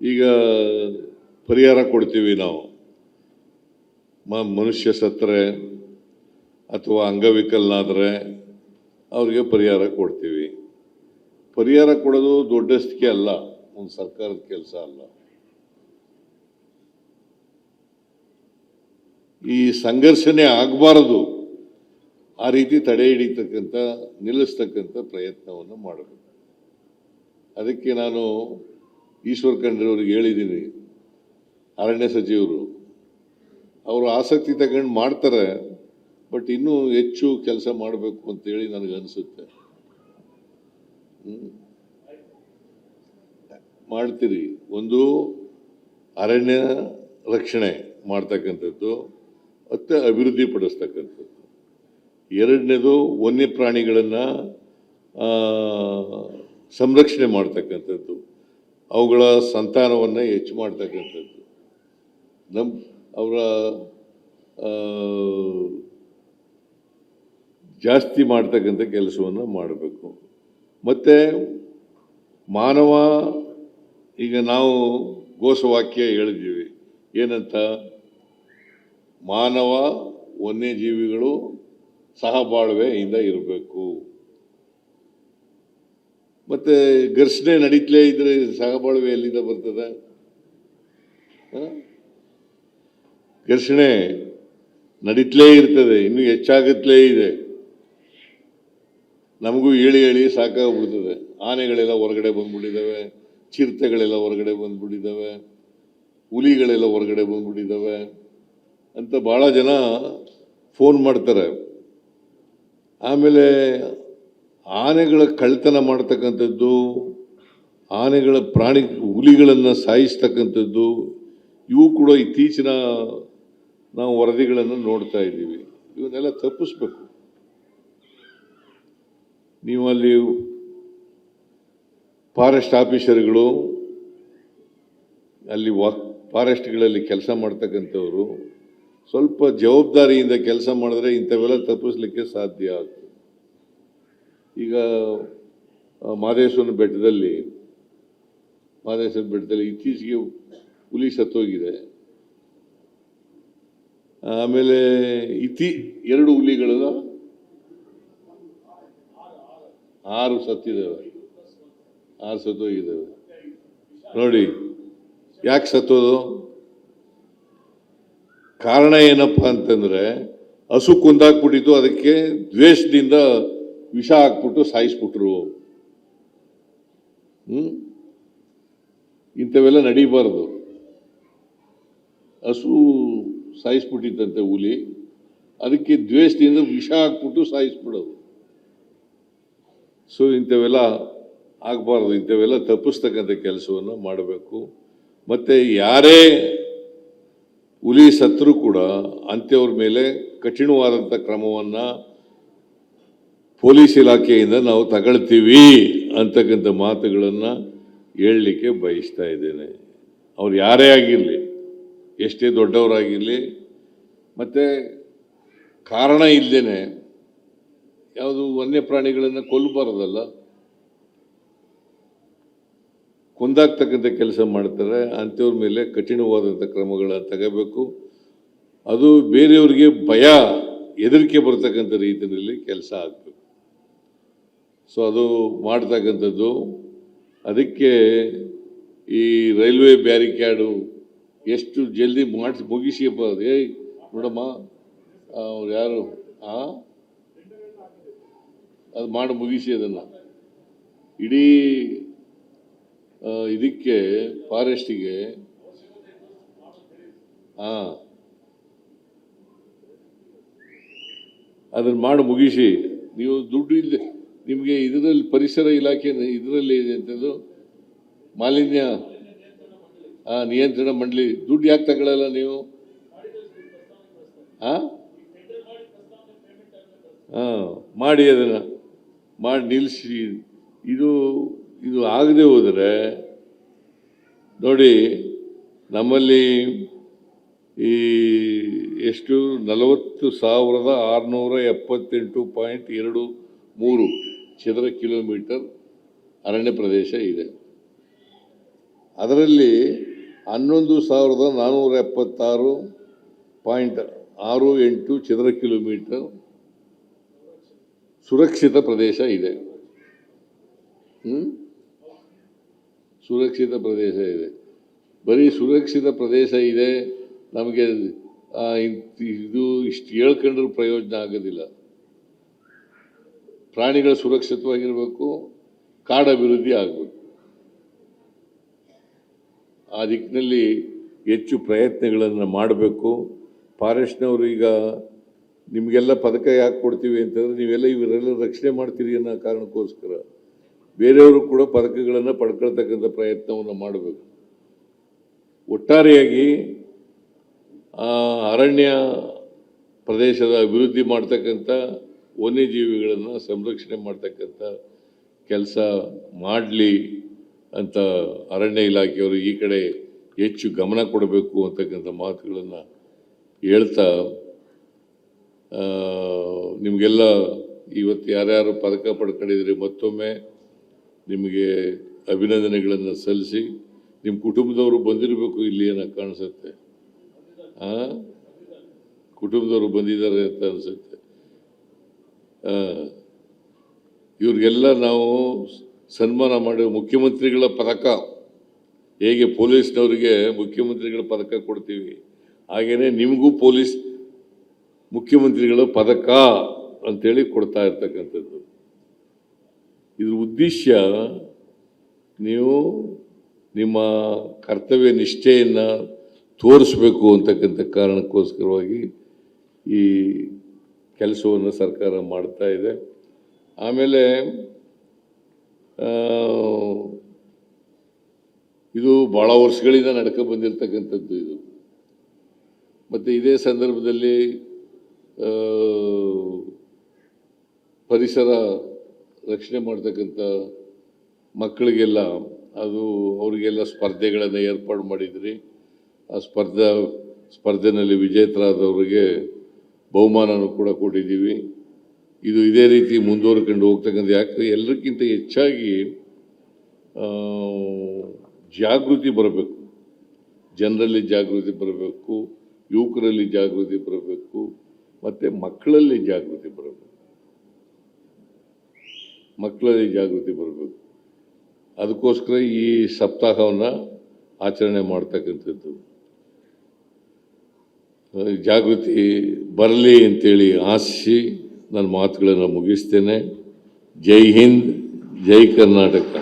ಈಗ ಪರಿಹಾರ ಕೊಡ್ತೀವಿ ನಾವು. ಮನುಷ್ಯ ಸತ್ತರೆ ಅಥವಾ ಅಂಗವಿಕಲನಾದರೆ ಅವ್ರಿಗೆ ಪರಿಹಾರ ಕೊಡ್ತೀವಿ. ಪರಿಹಾರ ಕೊಡೋದು ದೊಡ್ಡಷ್ಟಕ್ಕೆ ಅಲ್ಲ, ಒಂದು ಸರ್ಕಾರದ ಕೆಲಸ ಅಲ್ಲ. ಈ ಸಂಘರ್ಷಣೆ ಆಗಬಾರದು, ಆ ರೀತಿ ತಡೆ ಹಿಡಿತಕ್ಕಂಥ ನಿಲ್ಲಿಸ್ತಕ್ಕಂಥ ಪ್ರಯತ್ನವನ್ನು ಮಾಡಬೇಕು. ಅದಕ್ಕೆ ನಾನು ಈಶ್ವರ್ ಖಂಡ್ರೆ ಅವರಿಗೆ ಹೇಳಿದ್ದೀನಿ, ಅರಣ್ಯ ಸಚಿವರು ಅವರು ಆಸಕ್ತಿ ತಗೊಂಡು ಮಾಡ್ತಾರೆ, ಬಟ್ ಇನ್ನೂ ಹೆಚ್ಚು ಕೆಲಸ ಮಾಡಬೇಕು ಅಂತೇಳಿ ನನಗನ್ಸುತ್ತೆ. ಮಾಡ್ತೀರಿ. ಒಂದು ಅರಣ್ಯ ರಕ್ಷಣೆ ಮಾಡ್ತಕ್ಕಂಥದ್ದು ಮತ್ತು ಅಭಿವೃದ್ಧಿ ಪಡಿಸ್ತಕ್ಕಂಥದ್ದು. ಎರಡನೇದು ವನ್ಯ ಪ್ರಾಣಿಗಳನ್ನು ಸಂರಕ್ಷಣೆ ಮಾಡ್ತಕ್ಕಂಥದ್ದು, ಅವುಗಳ ಸಂತಾನವನ್ನು ಹೆಚ್ಚು ಮಾಡ್ತಕ್ಕಂಥದ್ದು, ಅವರ ಜಾಸ್ತಿ ಮಾಡ್ತಕ್ಕಂಥ ಕೆಲಸವನ್ನು ಮಾಡಬೇಕು. ಮತ್ತು ಮಾನವ, ಈಗ ನಾವು ಘೋಷವಾಕ್ಯ ಹೇಳಿದ್ದೀವಿ ಏನಂತ, ಮಾನವ ವನ್ಯಜೀವಿಗಳು ಸಹಬಾಳ್ವೆಯಿಂದ ಇರಬೇಕು. ಮತ್ತೆ ಘರ್ಷಣೆ ನಡೀತಲೇ ಇದ್ರೆ ಸಹಬಾಳ್ವೆ ಎಲ್ಲಿಂದ ಬರ್ತದೆ? ಘರ್ಷಣೆ ನಡೀತಲೇ ಇರ್ತದೆ, ಇನ್ನೂ ಹೆಚ್ಚಾಗುತ್ತಲೇ ಇದೆ. ನಮಗೂ ಹೇಳಿ ಹೇಳಿ ಸಾಕಾಗ್ಬಿಡ್ತದೆ. ಆನೆಗಳೆಲ್ಲ ಹೊರಗಡೆ ಬಂದ್ಬಿಟ್ಟಿದ್ದಾವೆ, ಚಿರತೆಗಳೆಲ್ಲ ಹೊರಗಡೆ ಬಂದ್ಬಿಟ್ಟಿದ್ದಾವೆ, ಹುಲಿಗಳೆಲ್ಲ ಹೊರಗಡೆ ಬಂದ್ಬಿಟ್ಟಿದ್ದಾವೆ ಅಂತ ಭಾಳ ಜನ ಫೋನ್ ಮಾಡ್ತಾರೆ. ಆಮೇಲೆ ಆನೆಗಳ ಕಳ್ತನ ಮಾಡ್ತಕ್ಕಂಥದ್ದು, ಆನೆಗಳ ಹುಲಿಗಳನ್ನು ಸಾಯಿಸ್ತಕ್ಕಂಥದ್ದು, ಇವು ಕೂಡ ಇತ್ತೀಚಿನ ನಾವು ವರದಿಗಳನ್ನು ನೋಡ್ತಾ ಇದ್ದೀವಿ. ಇವನ್ನೆಲ್ಲ ತಪ್ಪಿಸ್ಬೇಕು. ನೀವು ಅಲ್ಲಿ ಫಾರೆಸ್ಟ್ ಆಫೀಸರ್ಗಳು, ಅಲ್ಲಿ ಫಾರೆಸ್ಟ್ಗಳಲ್ಲಿ ಕೆಲಸ ಮಾಡ್ತಕ್ಕಂಥವ್ರು ಸ್ವಲ್ಪ ಜವಾಬ್ದಾರಿಯಿಂದ ಕೆಲಸ ಮಾಡಿದ್ರೆ ಇಂಥವೆಲ್ಲ ತಪ್ಪಿಸ್ಲಿಕ್ಕೆ ಸಾಧ್ಯ ಆಗ್ತದೆ. ಈಗ ಮಹದೇಶ್ವರ ಬೆಟ್ಟದಲ್ಲಿ ಇತ್ತೀಚೆಗೆ ಹುಲಿ ಸತ್ತೋಗಿದೆ. ಆಮೇಲೆ 2 ಹುಲಿಗಳ 6 ಸತ್ತಿದ್ದಾವೆ, 6 ಸತ್ತೋಗಿದ್ದಾವೆ. ನೋಡಿ ಯಾಕೆ ಸತ್ತೋದು? ಕಾರಣ ಏನಪ್ಪ ಅಂತಂದ್ರೆ, ಹಸು ಕುಂದಾಕ್ಬಿಟ್ಟಿತ್ತು, ಅದಕ್ಕೆ ದ್ವೇಷದಿಂದ ವಿಷ ಹಾಕ್ಬಿಟ್ಟು ಸಾಯಿಸ್ಬಿಟ್ರು. ಇಂಥವೆಲ್ಲ ನಡೀಬಾರ್ದು. ಹಸು ಸಾಯಿಸ್ಬಿಟ್ಟಿತ್ತಂತೆ ಹುಲಿ, ಅದಕ್ಕೆ ದ್ವೇಷದಿಂದ ವಿಷ ಹಾಕ್ಬಿಟ್ಟು ಸಾಯಿಸ್ಬಿಡೋದು. ಸೊ ಇಂಥವೆಲ್ಲ ಆಗಬಾರ್ದು. ಇಂಥವೆಲ್ಲ ತಪ್ಪಿಸ್ತಕ್ಕಂಥ ಕೆಲಸವನ್ನು ಮಾಡಬೇಕು. ಮತ್ತು ಯಾರೇ ಹುಲಿ ಸತ್ತರೂ ಕೂಡ ಅಂಥವ್ರ ಮೇಲೆ ಕಠಿಣವಾದಂಥ ಕ್ರಮವನ್ನು ಪೊಲೀಸ್ ಇಲಾಖೆಯಿಂದ ನಾವು ತಗೊಳ್ತೀವಿ ಅಂತಕ್ಕಂಥ ಮಾತುಗಳನ್ನು ಹೇಳಲಿಕ್ಕೆ ಬಯಸ್ತಾ ಇದ್ದೇನೆ. ಅವ್ರು ಯಾರೇ ಆಗಿರಲಿ, ಎಷ್ಟೇ ದೊಡ್ಡವರಾಗಿರಲಿ, ಮತ್ತು ಕಾರಣ ಇಲ್ಲದೇನೆ ಯಾವುದು ವನ್ಯ ಪ್ರಾಣಿಗಳನ್ನು ಕೊಲ್ಲಬಾರ್ದಲ್ಲ, ಕೊಂದಾಗ್ತಕ್ಕಂಥ ಕೆಲಸ ಮಾಡ್ತಾರೆ. ಅಂಥವ್ರ ಮೇಲೆ ಕಠಿಣವಾದಂಥ ಕ್ರಮಗಳನ್ನು ತಗೋಬೇಕು. ಅದು ಬೇರೆಯವ್ರಿಗೆ ಭಯ, ಹೆದರಿಕೆ ಬರ್ತಕ್ಕಂಥ ರೀತಿಯಲ್ಲಿ ಕೆಲಸ ಆಗಬೇಕು. ಸೊ ಅದು ಮಾಡ್ತಕ್ಕಂಥದ್ದು. ಅದಕ್ಕೆ ಈ ರೈಲ್ವೆ ಬ್ಯಾರಿಕ್ಯಾಡು ಎಷ್ಟು ಜಲ್ದಿ ಮುಗಿಸಿಯಪ್ಪ. ನೋಡಮ್ಮ, ಅವ್ರು ಯಾರು ಅದು ಮಾಡಿ ಮುಗಿಸಿ ಅದನ್ನು. ಇಡೀ ಇದಕ್ಕೆ ಫಾರೆಸ್ಟಿಗೆ ಅದನ್ನು ಮಾಡಿ ಮುಗಿಸಿ. ನೀವು ದುಡ್ಡು ಇಲ್ಲ ನಿಮಗೆ, ಇದರಲ್ಲಿ ಪರಿಸರ ಇಲಾಖೆ ಇದರಲ್ಲಿ ಇದೆ ಅಂತದ್ದು, ಮಾಲಿನ್ಯ ನಿಯಂತ್ರಣ ಮಂಡಳಿ ದುಡ್ಡು ಯಾಕೆ ತಗೊಳ್ಳಲ್ಲ ನೀವು? ಮಾಡಿ ಅದನ್ನು ಮಾಡಿ ನಿಲ್ಲಿಸಿ. ಇದು ಆಗದೆ ಹೋದರೆ ನೋಡಿ, ನಮ್ಮಲ್ಲಿ ಈ ಎಷ್ಟು 40,678.23 ಚದರ ಕಿಲೋಮೀಟರ್ ಅರಣ್ಯ ಪ್ರದೇಶ ಇದೆ. ಅದರಲ್ಲಿ 11,476.68 ಚದರ ಕಿಲೋಮೀಟರ್ ಸುರಕ್ಷಿತ ಪ್ರದೇಶ ಇದೆ. ಸುರಕ್ಷಿತ ಪ್ರದೇಶ ಇದೆ. ಬರೀ ಸುರಕ್ಷಿತ ಪ್ರದೇಶ ಇದೆ, ನಮಗೆ ಇದು ಇಷ್ಟು ಹೇಳ್ಕೊಂಡ್ರೆ ಪ್ರಯೋಜನ ಆಗೋದಿಲ್ಲ. ಪ್ರಾಣಿಗಳು ಸುರಕ್ಷಿತವಾಗಿರಬೇಕು, ಕಾಡು ಅಭಿವೃದ್ಧಿ ಆಗಬೇಕು. ಆ ದಿಕ್ಕಿನಲ್ಲಿ ಹೆಚ್ಚು ಪ್ರಯತ್ನಗಳನ್ನು ಮಾಡಬೇಕು. ಫಾರೆಸ್ಟ್ನವರು ಈಗ ನಿಮಗೆಲ್ಲ ಪದಕ ಯಾಕೆ ಕೊಡ್ತೀವಿ ಅಂತಂದರೆ ನೀವೆಲ್ಲ ಇವರೆಲ್ಲ ರಕ್ಷಣೆ ಮಾಡ್ತೀರಿ ಅನ್ನೋ ಕಾರಣಕ್ಕೋಸ್ಕರ ಬೇರೆಯವರು ಕೂಡ ಪದಕಗಳನ್ನು ಪಡ್ಕೊಳ್ತಕ್ಕಂಥ ಪ್ರಯತ್ನವನ್ನು ಮಾಡಬೇಕು. ಒಟ್ಟಾರೆಯಾಗಿ ಅರಣ್ಯ ಪ್ರದೇಶದ ಅಭಿವೃದ್ಧಿ ಮಾಡ್ತಕ್ಕಂಥ ವನ್ಯಜೀವಿಗಳನ್ನು ಸಂರಕ್ಷಣೆ ಮಾಡ್ತಕ್ಕಂಥ ಕೆಲಸ ಮಾಡಲಿ ಅಂತ ಅರಣ್ಯ ಇಲಾಖೆಯವರು ಈ ಕಡೆ ಹೆಚ್ಚು ಗಮನ ಕೊಡಬೇಕು ಅಂತಕ್ಕಂಥ ಮಾತುಗಳನ್ನು ಹೇಳ್ತಾ, ನಿಮಗೆಲ್ಲ ಇವತ್ತು ಯಾರ್ಯಾರು ಪದಕ ಪಡ್ಕೊಂಡಿದ್ರಿ ಮತ್ತೊಮ್ಮೆ ನಿಮಗೆ ಅಭಿನಂದನೆಗಳನ್ನು ಸಲ್ಲಿಸಿ, ನಿಮ್ಮ ಕುಟುಂಬದವರು ಬಂದಿರಬೇಕು ಇಲ್ಲಿ ಏನೋ ಕಾಣಿಸುತ್ತೆ. ಕುಟುಂಬದವರು ಬಂದಿದ್ದಾರೆ ಅಂತ ಅನಿಸುತ್ತೆ. ಇವ್ರಿಗೆಲ್ಲ ನಾವು ಸನ್ಮಾನ ಮಾಡಿ ಮುಖ್ಯಮಂತ್ರಿಗಳ ಪದಕ ಹೇಗೆ ಪೊಲೀಸ್ನವರಿಗೆ ಮುಖ್ಯಮಂತ್ರಿಗಳ ಪದಕ ಕೊಡ್ತೀವಿ, ಹಾಗೆಯೇ ನಿಮಗೂ ಪೊಲೀಸ್ ಮುಖ್ಯಮಂತ್ರಿಗಳ ಪದಕ ಅಂತೇಳಿ ಕೊಡ್ತಾ ಇರ್ತಕ್ಕಂಥದ್ದು. ಇದ್ರ ಉದ್ದೇಶ ನೀವು ನಿಮ್ಮ ಕರ್ತವ್ಯ ನಿಷ್ಠೆಯನ್ನು ತೋರಿಸ್ಬೇಕು ಅಂತಕ್ಕಂಥ ಕಾರಣಕ್ಕೋಸ್ಕರವಾಗಿ ಈ ಕೆಲಸವನ್ನು ಸರ್ಕಾರ ಮಾಡ್ತಾ ಇದೆ. ಆಮೇಲೆ ಇದು ಭಾಳ ವರ್ಷಗಳಿಂದ ನಡ್ಕೊ ಬಂದಿರತಕ್ಕಂಥದ್ದು ಇದು. ಮತ್ತು ಇದೇ ಸಂದರ್ಭದಲ್ಲಿ ಪರಿಸರ ರಕ್ಷಣೆ ಮಾಡ್ತಕ್ಕಂಥ ಮಕ್ಕಳಿಗೆಲ್ಲ ಅವರಿಗೆಲ್ಲ ಸ್ಪರ್ಧೆಗಳನ್ನು ಏರ್ಪಾಡು ಮಾಡಿದ್ರಿ. ಆ ಸ್ಪರ್ಧೆನಲ್ಲಿ ವಿಜೇತರಾದವರಿಗೆ ಬಹುಮಾನನೂ ಕೂಡ ಕೊಟ್ಟಿದ್ದೀವಿ. ಇದು ಇದೇ ರೀತಿ ಮುಂದುವರ್ಕೊಂಡು ಹೋಗ್ತಕ್ಕಂಥ, ಯಾಕೆ ಎಲ್ಲರಿಗಿಂತ ಹೆಚ್ಚಾಗಿ ಜಾಗೃತಿ ಬರಬೇಕು, ಜನರಲ್ಲಿ ಜಾಗೃತಿ ಬರಬೇಕು, ಯುವಕರಲ್ಲಿ ಜಾಗೃತಿ ಬರಬೇಕು, ಮತ್ತು ಮಕ್ಕಳಲ್ಲಿ ಜಾಗೃತಿ ಬರಬೇಕು. ಅದಕ್ಕೋಸ್ಕರ ಈ ಸಪ್ತಾಹವನ್ನು ಆಚರಣೆ ಮಾಡ್ತಕ್ಕಂಥದ್ದು. ಜಾಗೃತಿ ಬರಲಿ ಅಂತೇಳಿ ಆಶಿಸಿ ನನ್ನ ಮಾತುಗಳನ್ನು ಮುಗಿಸ್ತೇನೆ. ಜೈ ಹಿಂದ್, ಜೈ ಕರ್ನಾಟಕ.